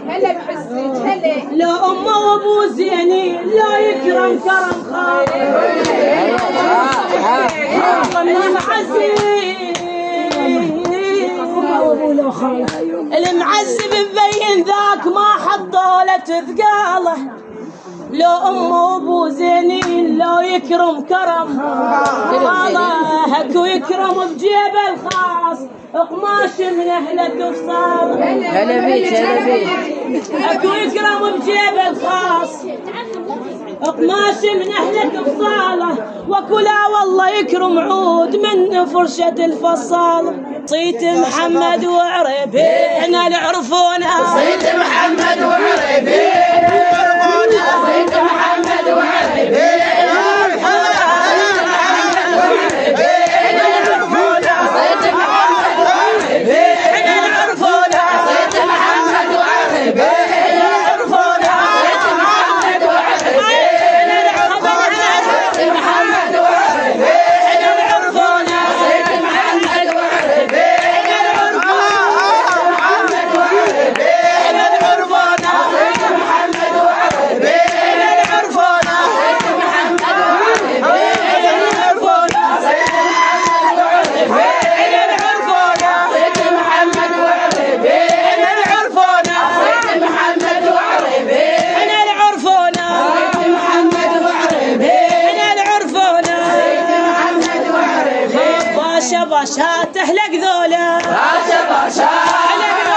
هلا بحسك هلا. لا أمه وأبو زيني لا يكرم كرم خاطر المعذب مبين ذاك ما حطوله ثقاله. لو أمه وأبو زينين لو يكرم كرم الله هكو يكرم بجيبه الخاص قماش من أهله تفصال. هلا بيك هلا بيك. هكو يكرم بجيبه الخاص قماش من أهله تفصاله وكلا والله يكرم عود من فرشة الفصال. صيت محمد وعربي احنا العرفونا. صيت محمد وعربي صيت محمد وعربي باشا تهلك ذولا. باشا